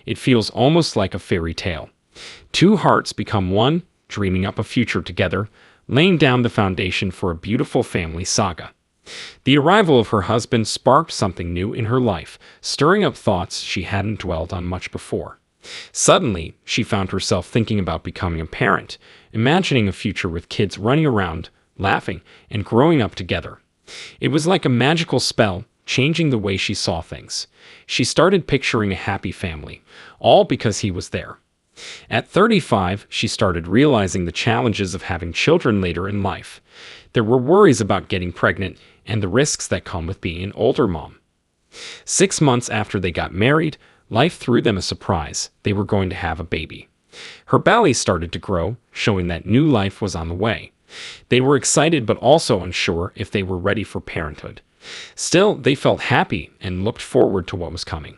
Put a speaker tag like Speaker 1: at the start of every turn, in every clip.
Speaker 1: It feels almost like a fairy tale. Two hearts become one, dreaming up a future together, laying down the foundation for a beautiful family saga. The arrival of her husband sparked something new in her life, stirring up thoughts she hadn't dwelled on much before. Suddenly, she found herself thinking about becoming a parent, imagining a future with kids running around, laughing, and growing up together. It was like a magical spell, changing the way she saw things. She started picturing a happy family, all because he was there. At 35, she started realizing the challenges of having children later in life. There were worries about getting pregnant and the risks that come with being an older mom. 6 months after they got married, life threw them a surprise. They were going to have a baby. Her belly started to grow, showing that new life was on the way. They were excited but also unsure if they were ready for parenthood. Still, they felt happy and looked forward to what was coming.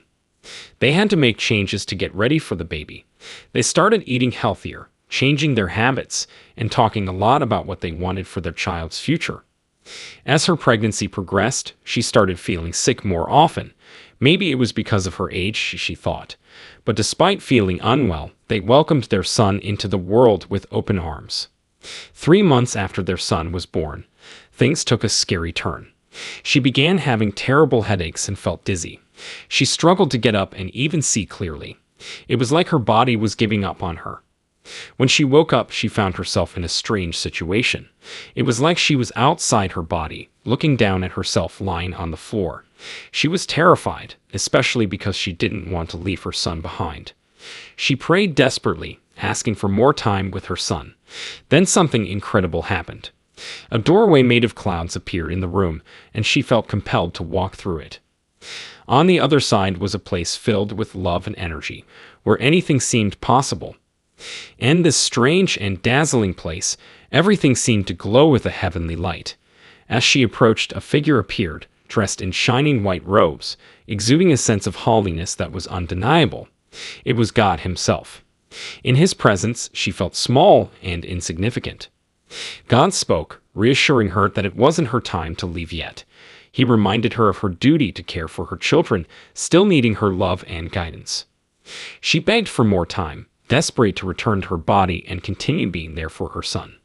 Speaker 1: They had to make changes to get ready for the baby. They started eating healthier, changing their habits, and talking a lot about what they wanted for their child's future. As her pregnancy progressed, she started feeling sick more often. Maybe it was because of her age, she thought. But despite feeling unwell, they welcomed their son into the world with open arms. 3 months after their son was born, things took a scary turn. She began having terrible headaches and felt dizzy. She struggled to get up and even see clearly. It was like her body was giving up on her. When she woke up, she found herself in a strange situation. It was like she was outside her body, looking down at herself lying on the floor. She was terrified, especially because she didn't want to leave her son behind. She prayed desperately, asking for more time with her son. Then something incredible happened. A doorway made of clouds appeared in the room, and she felt compelled to walk through it. On the other side was a place filled with love and energy, where anything seemed possible. In this strange and dazzling place, everything seemed to glow with a heavenly light. As she approached, a figure appeared, dressed in shining white robes, exuding a sense of holiness that was undeniable. It was God himself. In his presence, she felt small and insignificant. God spoke, reassuring her that it wasn't her time to leave yet. He reminded her of her duty to care for her children, still needing her love and guidance. She begged for more time, desperate to return to her body and continue being there for her son.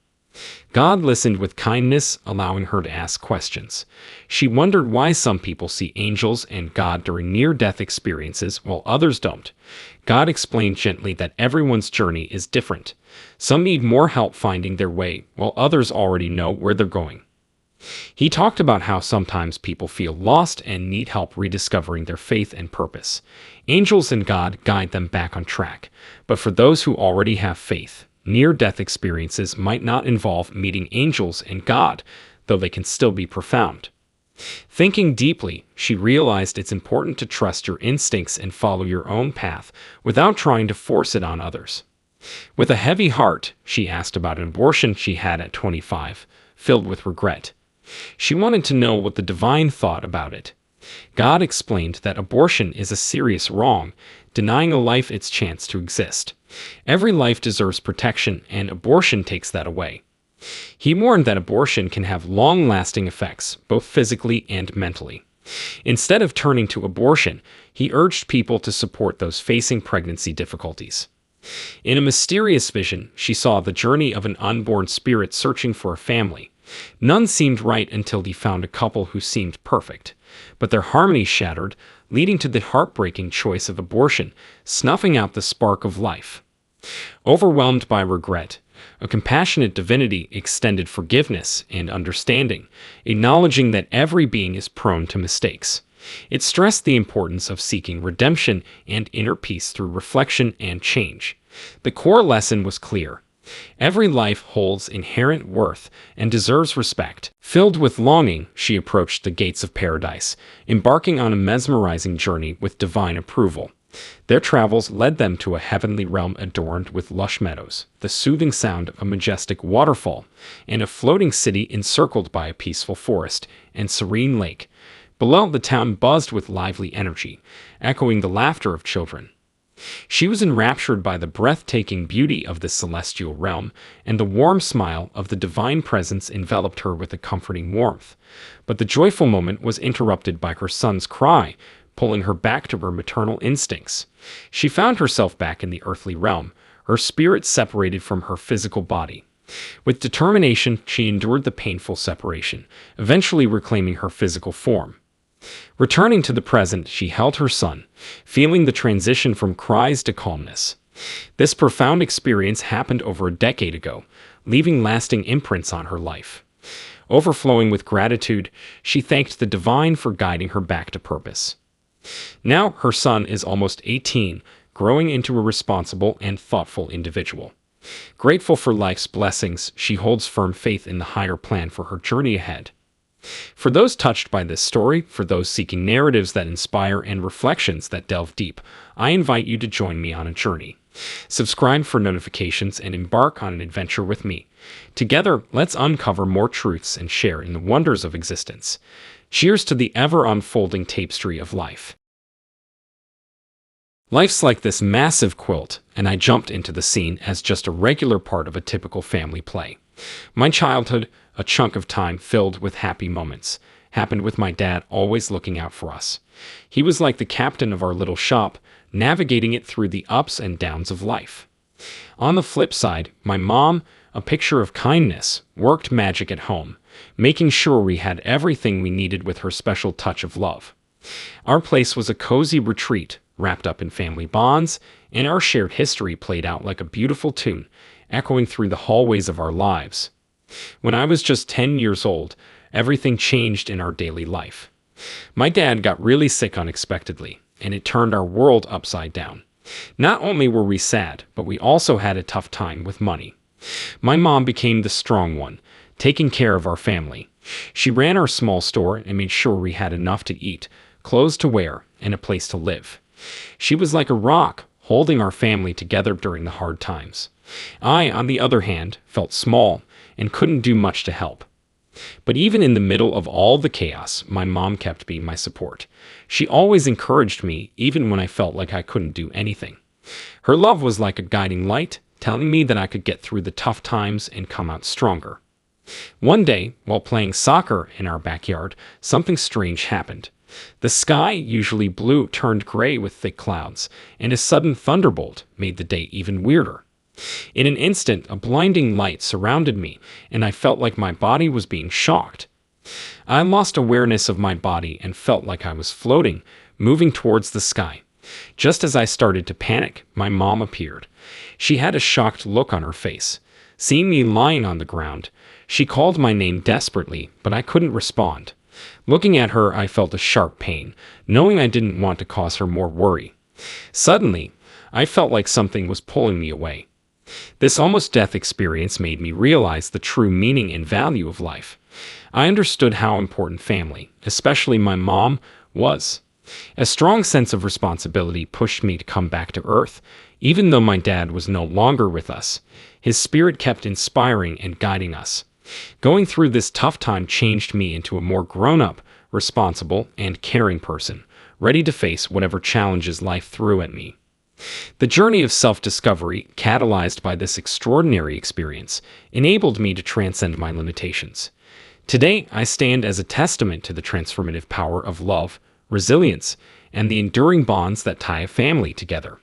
Speaker 1: God listened with kindness, allowing her to ask questions. She wondered why some people see angels and God during near-death experiences while others don't. God explained gently that everyone's journey is different. Some need more help finding their way, while others already know where they're going. He talked about how sometimes people feel lost and need help rediscovering their faith and purpose. Angels and God guide them back on track, but for those who already have faith, near-death experiences might not involve meeting angels and God, though they can still be profound. Thinking deeply, she realized it's important to trust your instincts and follow your own path without trying to force it on others. With a heavy heart, she asked about an abortion she had at 25, filled with regret. She wanted to know what the divine thought about it. God explained that abortion is a serious wrong, denying a life its chance to exist. Every life deserves protection, and abortion takes that away. He warned that abortion can have long-lasting effects, both physically and mentally. Instead of turning to abortion, he urged people to support those facing pregnancy difficulties. In a mysterious vision, she saw the journey of an unborn spirit searching for a family. None seemed right until he found a couple who seemed perfect, but their harmony shattered, leading to the heartbreaking choice of abortion, snuffing out the spark of life. Overwhelmed by regret, a compassionate divinity extended forgiveness and understanding, acknowledging that every being is prone to mistakes. It stressed the importance of seeking redemption and inner peace through reflection and change. The core lesson was clear. Every life holds inherent worth and deserves respect. Filled with longing, she approached the gates of paradise, embarking on a mesmerizing journey with divine approval. Their travels led them to a heavenly realm adorned with lush meadows, the soothing sound of a majestic waterfall, and a floating city encircled by a peaceful forest and serene lake. Below, the town buzzed with lively energy, echoing the laughter of children. She was enraptured by the breathtaking beauty of this celestial realm, and the warm smile of the divine presence enveloped her with a comforting warmth. But the joyful moment was interrupted by her son's cry, pulling her back to her maternal instincts. She found herself back in the earthly realm, her spirit separated from her physical body. With determination, she endured the painful separation, eventually reclaiming her physical form. Returning to the present, she held her son, feeling the transition from cries to calmness. This profound experience happened over a decade ago, leaving lasting imprints on her life. Overflowing with gratitude, she thanked the divine for guiding her back to purpose. Now her son is almost 18, growing into a responsible and thoughtful individual. Grateful for life's blessings, she holds firm faith in the higher plan for her journey ahead. For those touched by this story, for those seeking narratives that inspire and reflections that delve deep, I invite you to join me on a journey. Subscribe for notifications and embark on an adventure with me. Together, let's uncover more truths and share in the wonders of existence. Cheers to the ever-unfolding tapestry of life. Life's like this massive quilt, and I jumped into the scene as just a regular part of a typical family play. My childhood, a chunk of time filled with happy moments, happened with my dad always looking out for us. He was like the captain of our little shop, navigating it through the ups and downs of life. On the flip side, my mom, a picture of kindness, worked magic at home, making sure we had everything we needed with her special touch of love. Our place was a cozy retreat, wrapped up in family bonds, and our shared history played out like a beautiful tune, echoing through the hallways of our lives. When I was just 10 years old, everything changed in our daily life. My dad got really sick unexpectedly, and it turned our world upside down. Not only were we sad, but we also had a tough time with money. My mom became the strong one, taking care of our family. She ran our small store and made sure we had enough to eat, clothes to wear, and a place to live. She was like a rock, holding our family together during the hard times. I, on the other hand, felt small and couldn't do much to help. But even in the middle of all the chaos, my mom kept being my support. She always encouraged me, even when I felt like I couldn't do anything. Her love was like a guiding light, telling me that I could get through the tough times and come out stronger. One day, while playing soccer in our backyard, something strange happened. The sky, usually blue, turned gray with thick clouds, and a sudden thunderbolt made the day even weirder. In an instant, a blinding light surrounded me, and I felt like my body was being shocked. I lost awareness of my body and felt like I was floating, moving towards the sky. Just as I started to panic, my mom appeared. She had a shocked look on her face. Seeing me lying on the ground, she called my name desperately, but I couldn't respond. Looking at her, I felt a sharp pain, knowing I didn't want to cause her more worry. Suddenly, I felt like something was pulling me away. This almost death experience made me realize the true meaning and value of life. I understood how important family, especially my mom, was. A strong sense of responsibility pushed me to come back to Earth, even though my dad was no longer with us. His spirit kept inspiring and guiding us. Going through this tough time changed me into a more grown-up, responsible, and caring person, ready to face whatever challenges life threw at me. The journey of self-discovery, catalyzed by this extraordinary experience, enabled me to transcend my limitations. Today, I stand as a testament to the transformative power of love, resilience, and the enduring bonds that tie a family together.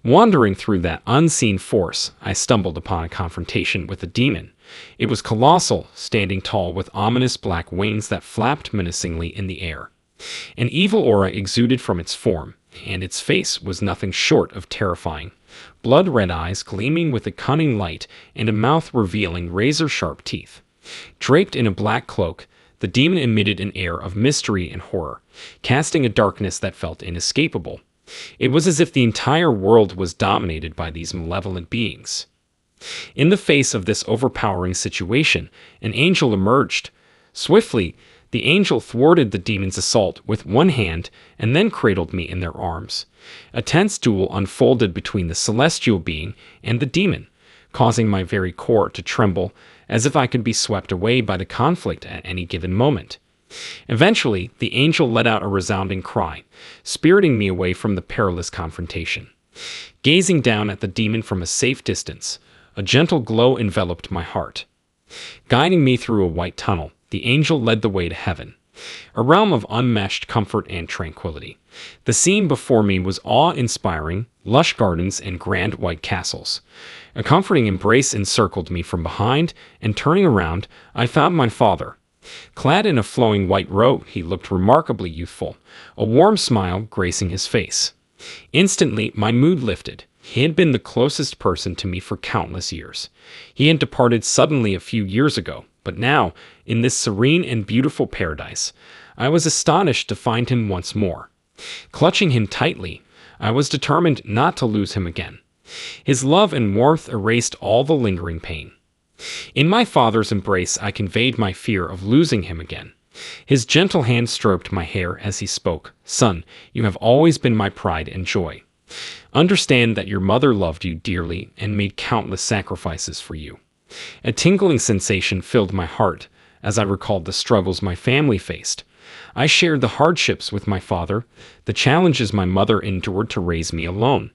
Speaker 1: Wandering through that unseen force, I stumbled upon a confrontation with a demon. It was colossal, standing tall with ominous black wings that flapped menacingly in the air. An evil aura exuded from its form, and its face was nothing short of terrifying. Blood-red eyes gleaming with a cunning light and a mouth revealing razor-sharp teeth. Draped in a black cloak, the demon emitted an air of mystery and horror, casting a darkness that felt inescapable. It was as if the entire world was dominated by these malevolent beings. In the face of this overpowering situation, an angel emerged. Swiftly, the angel thwarted the demon's assault with one hand and then cradled me in their arms. A tense duel unfolded between the celestial being and the demon, causing my very core to tremble as if I could be swept away by the conflict at any given moment. Eventually, the angel let out a resounding cry, spiriting me away from the perilous confrontation. Gazing down at the demon from a safe distance, a gentle glow enveloped my heart. Guiding me through a white tunnel, the angel led the way to heaven. a realm of unmatched comfort and tranquility. The scene before me was awe-inspiring, lush gardens and grand white castles. A comforting embrace encircled me from behind, and turning around, I found my father. Clad in a flowing white robe, he looked remarkably youthful, a warm smile gracing his face. Instantly, my mood lifted. He had been the closest person to me for countless years. He had departed suddenly a few years ago, but now, in this serene and beautiful paradise, I was astonished to find him once more. Clutching him tightly, I was determined not to lose him again. His love and warmth erased all the lingering pain. In my father's embrace, I conveyed my fear of losing him again. His gentle hand stroked my hair as he spoke. "Son, you have always been my pride and joy. Understand that your mother loved you dearly and made countless sacrifices for you." A tingling sensation filled my heart as I recalled the struggles my family faced. I shared the hardships with my father, the challenges my mother endured to raise me alone.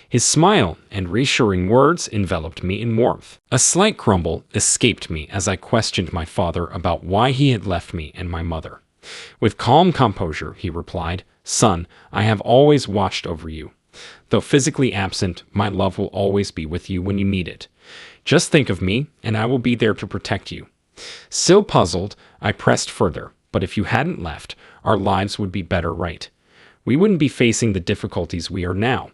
Speaker 1: His smile and reassuring words enveloped me in warmth. A slight grumble escaped me as I questioned my father about why he had left me and my mother. With calm composure, he replied, "Son, I have always watched over you. Though physically absent, my love will always be with you when you need it. Just think of me, and I will be there to protect you." Still puzzled, I pressed further. "But if you hadn't left, our lives would be better, right? We wouldn't be facing the difficulties we are now."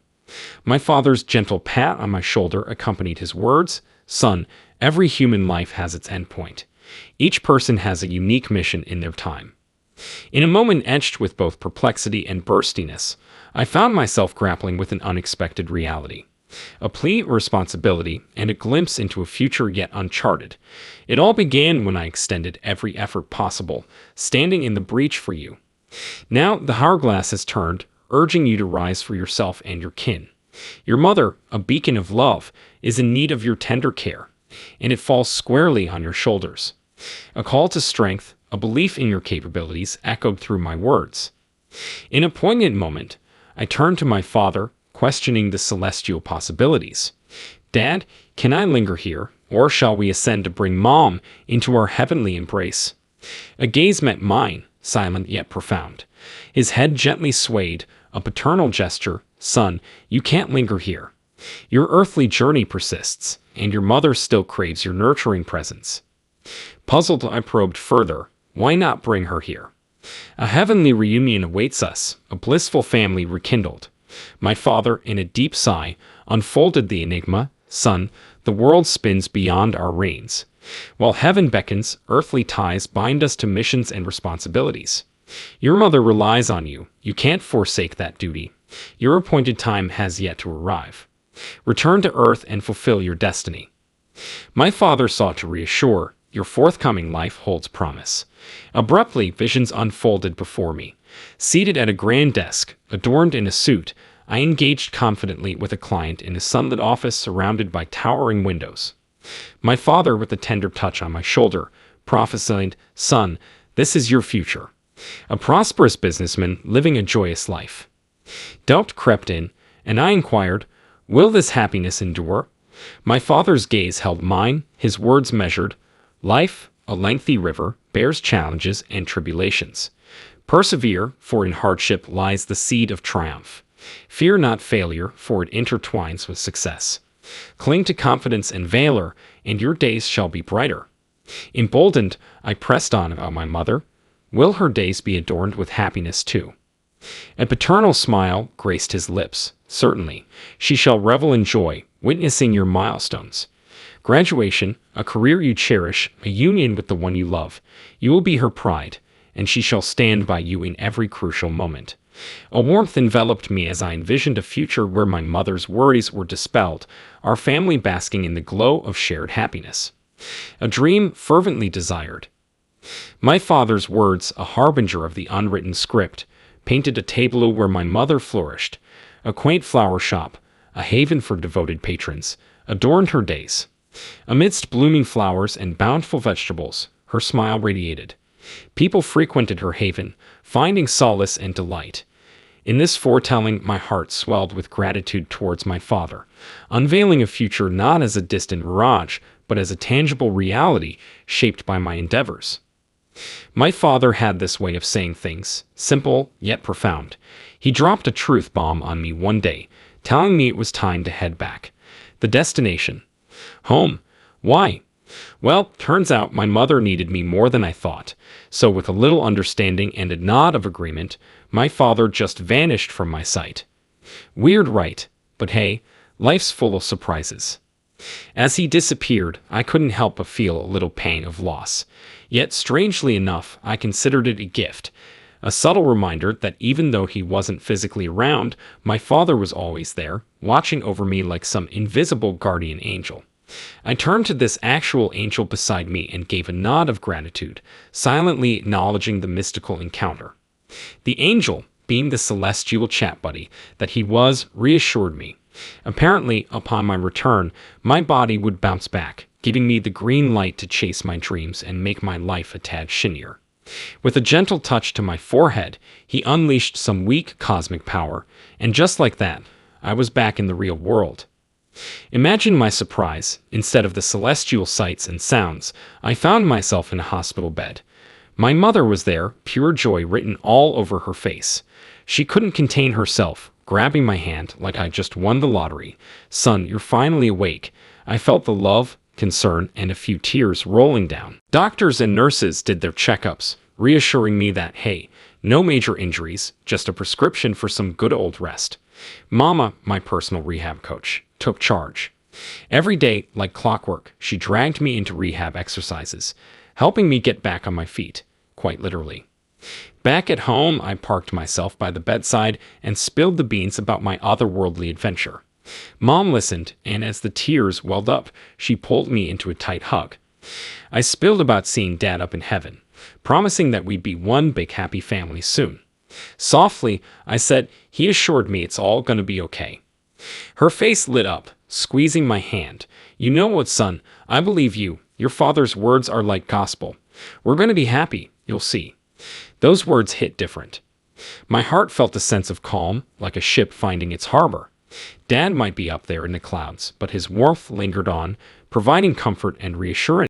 Speaker 1: My father's gentle pat on my shoulder accompanied his words. "Son, every human life has its endpoint. Each person has a unique mission in their time." In a moment etched with both perplexity and burstiness, I found myself grappling with an unexpected reality. A plea of responsibility and a glimpse into a future yet uncharted. It all began when I extended every effort possible, standing in the breach for you. Now the hourglass has turned, urging you to rise for yourself and your kin. Your mother, a beacon of love, is in need of your tender care, and it falls squarely on your shoulders. A call to strength, a belief in your capabilities echoed through my words. In a poignant moment, I turned to my father, questioning the celestial possibilities. "Dad, can I linger here, or shall we ascend to bring Mom into our heavenly embrace?" A gaze met mine, silent yet profound. His head gently swayed, a paternal gesture. "Son, you can't linger here. Your earthly journey persists, and your mother still craves your nurturing presence." Puzzled, I probed further. "Why not bring her here? A heavenly reunion awaits us, a blissful family rekindled." My father, in a deep sigh, unfolded the enigma. "Son, the world spins beyond our reigns. While heaven beckons, earthly ties bind us to missions and responsibilities. Your mother relies on you. You can't forsake that duty. Your appointed time has yet to arrive. Return to earth and fulfill your destiny." My father sought to reassure. "Your forthcoming life holds promise." Abruptly, visions unfolded before me. Seated at a grand desk, adorned in a suit, I engaged confidently with a client in a sunlit office surrounded by towering windows. My father, with a tender touch on my shoulder, prophesied, "Son, this is your future. A prosperous businessman living a joyous life." Doubt crept in, and I inquired, "Will this happiness endure?" My father's gaze held mine, his words measured. "Life, a lengthy river, bears challenges and tribulations. Persevere, for in hardship lies the seed of triumph. Fear not failure, for it intertwines with success. Cling to confidence and valor, and your days shall be brighter." Emboldened, I pressed on about my mother. "Will her days be adorned with happiness too?" A paternal smile graced his lips. "Certainly. She shall revel in joy, witnessing your milestones. Graduation, a career you cherish, a union with the one you love. You will be her pride, and she shall stand by you in every crucial moment." A warmth enveloped me as I envisioned a future where my mother's worries were dispelled, our family basking in the glow of shared happiness. A dream fervently desired. My father's words, a harbinger of the unwritten script, painted a tableau where my mother flourished. A quaint flower shop, a haven for devoted patrons, adorned her days. Amidst blooming flowers and bountiful vegetables, her smile radiated. People frequented her haven, finding solace and delight. In this foretelling, my heart swelled with gratitude towards my father, unveiling a future not as a distant mirage, but as a tangible reality shaped by my endeavors. My father had this way of saying things, simple yet profound. He dropped a truth bomb on me one day, telling me it was time to head back. The destination. Home. Why? Well, turns out my mother needed me more than I thought. So with a little understanding and a nod of agreement, my father just vanished from my sight. Weird, right? But hey, life's full of surprises. As he disappeared, I couldn't help but feel a little pain of loss. Yet, strangely enough, I considered it a gift, a subtle reminder that even though he wasn't physically around, my father was always there, watching over me like some invisible guardian angel. I turned to this actual angel beside me and gave a nod of gratitude, silently acknowledging the mystical encounter. The angel, being the celestial chat buddy that he was, reassured me. Apparently, upon my return, my body would bounce back, giving me the green light to chase my dreams and make my life a tad shinier. With a gentle touch to my forehead, he unleashed some weak cosmic power, and just like that, I was back in the real world. Imagine my surprise. Instead of the celestial sights and sounds, I found myself in a hospital bed. My mother was there, pure joy written all over her face. She couldn't contain herself, grabbing my hand like I just won the lottery. "Son, you're finally awake." I felt the love, concern, and a few tears rolling down. Doctors and nurses did their checkups, reassuring me that, hey, no major injuries, just a prescription for some good old rest. Mama, my personal rehab coach, took charge. Every day, like clockwork, she dragged me into rehab exercises, helping me get back on my feet, quite literally. Back at home, I parked myself by the bedside and spilled the beans about my otherworldly adventure. Mom listened, and as the tears welled up, she pulled me into a tight hug. I spilled about seeing Dad up in heaven, promising that we'd be one big happy family soon. Softly, I said, he assured me it's all gonna be okay. Her face lit up, squeezing my hand. "You know what, son? I believe you. Your father's words are like gospel. We're gonna be happy, you'll see." Those words hit different. My heart felt a sense of calm, like a ship finding its harbor. Dad might be up there in the clouds, but his warmth lingered on, providing comfort and reassurance.